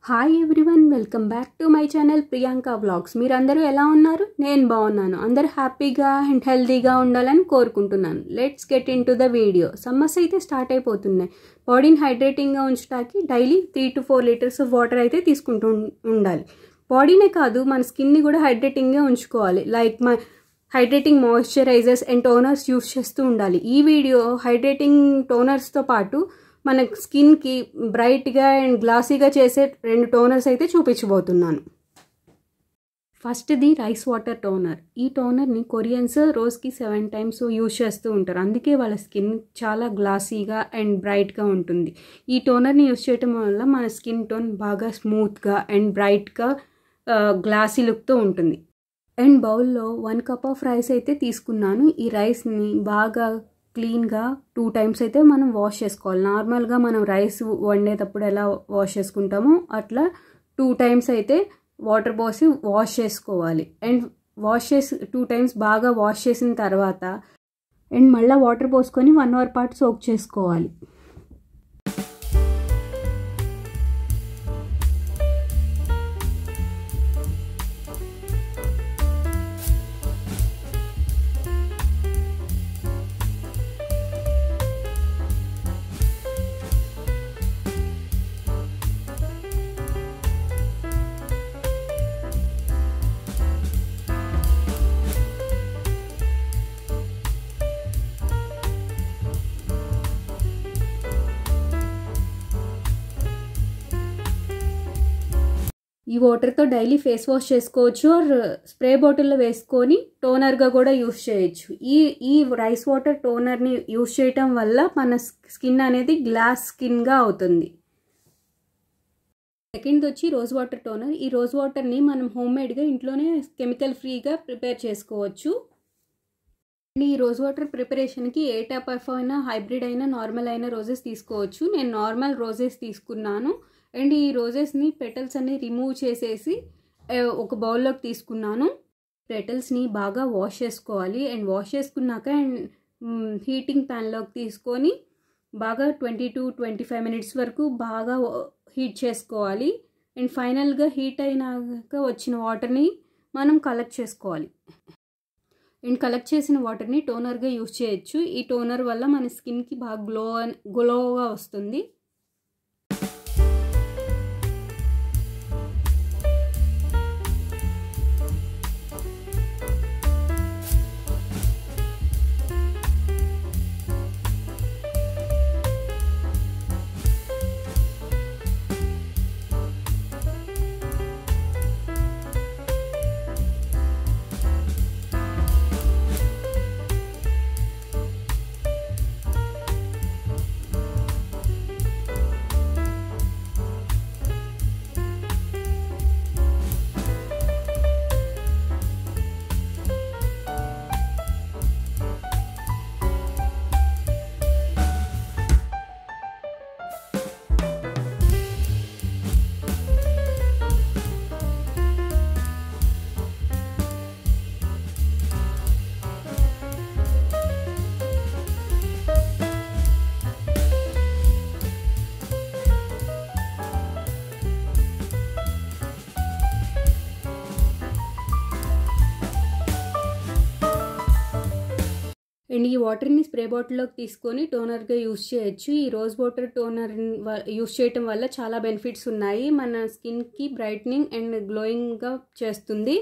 Hi everyone, welcome back to my channel Priyanka vlogs. మీరందరూ ఎలా ఉన్నారు? నేను బాగున్నాను. అందరూ హ్యాపీగా అండ్ హెల్తీగా ఉండాలని కోరుకుంటున్నాను. Let's get in to the video. Summers అయితే స్టార్ట్ అయిపోతున్నాయి. బాడీని హైడ్రేటింగ్గా ఉంచడానికి daily 3 to 4 litres of water అయితే తీసుకుంటూ ఉండాలి. బాడీనే కాదు, మన స్కిన్ని కూడా హైడ్రేటింగ్గా ఉంచుకోవాలి. Like hydrating moisturisers and toners use చేస్తూ ఉండాలి. ఈ వీడియో హైడ్రేటింగ్ టోనర్స్తో పాటు మన స్కిన్కి బ్రైట్గా అండ్ గ్లాసీగా చేసే 2 టోనర్స్ అయితే చూపించబోతున్నాను. ఫస్ట్ది రైస్ వాటర్ టోనర్. ఈ టోనర్ని కొరియన్స్ రోజుకి 7 times యూజ్ చేస్తూ ఉంటారు. అందుకే వాళ్ళ స్కిన్ చాలా గ్లాసీగా అండ్ బ్రైట్గా ఉంటుంది. ఈ టోనర్ని యూజ్ చేయటం వల్ల మన స్కిన్ టోన్ బాగా స్మూత్గా అండ్ బ్రైట్గా గ్లాసీ లుక్తో ఉంటుంది. అండ్ బౌల్లో 1 cup ఆఫ్ రైస్ అయితే తీసుకున్నాను. ఈ రైస్ని బాగా క్లీన్గా 2 times అయితే మనం వాష్ చేసుకోవాలి. నార్మల్గా మనం రైస్ వండేటప్పుడు ఎలా వాష్ చేసుకుంటామో అట్లా 2 times అయితే వాటర్ పోసి వాష్ చేసుకోవాలి. అండ్ 2 times బాగా వాష్ చేసిన తర్వాత అండ్ మళ్ళీ వాటర్ పోసుకొని 1 hour పాటు సోక్ చేసుకోవాలి. ఈ వాటర్తో డైలీ ఫేస్ వాష్ చేసుకోవచ్చు, ఆర్ స్ప్రే బాటిల్లో వేసుకొని టోనర్గా కూడా యూస్ చేయొచ్చు. ఈ రైస్ వాటర్ టోనర్ని యూస్ చేయటం వల్ల మన స్కిన్ అనేది గ్లాస్ స్కిన్గా అవుతుంది. సెకండ్ వచ్చి రోజ్ వాటర్ టోనర్. ఈ రోజ్ వాటర్ని మనం హోమ్మేడ్గా ఇంట్లోనే కెమికల్ ఫ్రీగా ప్రిపేర్ చేసుకోవచ్చు. ఈ రోజ్ వాటర్ ప్రిపరేషన్కి ఏ టైప్ ఆఫ్ అయినా, హైబ్రిడ్ అయినా, నార్మల్ అయినా రోజెస్ తీసుకోవచ్చు. నేను నార్మల్ రోజెస్ తీసుకున్నాను. అండ్ ఈ రోజెస్ని పెటల్స్ అన్ని రిమూవ్ చేసేసి ఒక బౌల్లోకి తీసుకున్నాను. పెటల్స్ని బాగా వాష్ చేసుకోవాలి. అండ్ వాష్ చేసుకున్నాక అండ్ హీటింగ్ ప్యాన్లోకి తీసుకొని బాగా 20 to 25 minutes వరకు బాగా హీట్ చేసుకోవాలి. అండ్ ఫైనల్గా హీట్ అయినాక వచ్చిన వాటర్ని మనం కలెక్ట్ చేసుకోవాలి. అండ్ కలెక్ట్ చేసిన వాటర్ని టోనర్గా యూస్ చేయొచ్చు. ఈ టోనర్ వల్ల మన స్కిన్కి బాగా గ్లోగా వస్తుంది. అండ్ ఈ వాటర్ని స్ప్రే బాటిల్లోకి తీసుకొని టోనర్గా యూస్ చేయొచ్చు. ఈ రోజ్ వాటర్ టోనర్ యూస్ చేయటం వల్ల చాలా బెనిఫిట్స్ ఉన్నాయి. మన స్కిన్కి బ్రైట్నింగ్ అండ్ గ్లోయింగ్గా చేస్తుంది.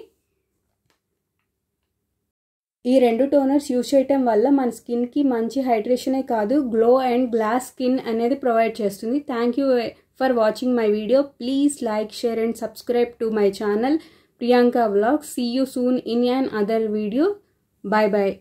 ఈ 2 టోనర్స్ యూస్ చేయటం వల్ల మన స్కిన్కి మంచి హైడ్రేషనే కాదు, గ్లో అండ్ గ్లాస్ స్కిన్ అనేది ప్రొవైడ్ చేస్తుంది. Thank you for watching my video. Please like, share and subscribe to my channel Priyanka vlogs. See you soon in an other video. Bye bye.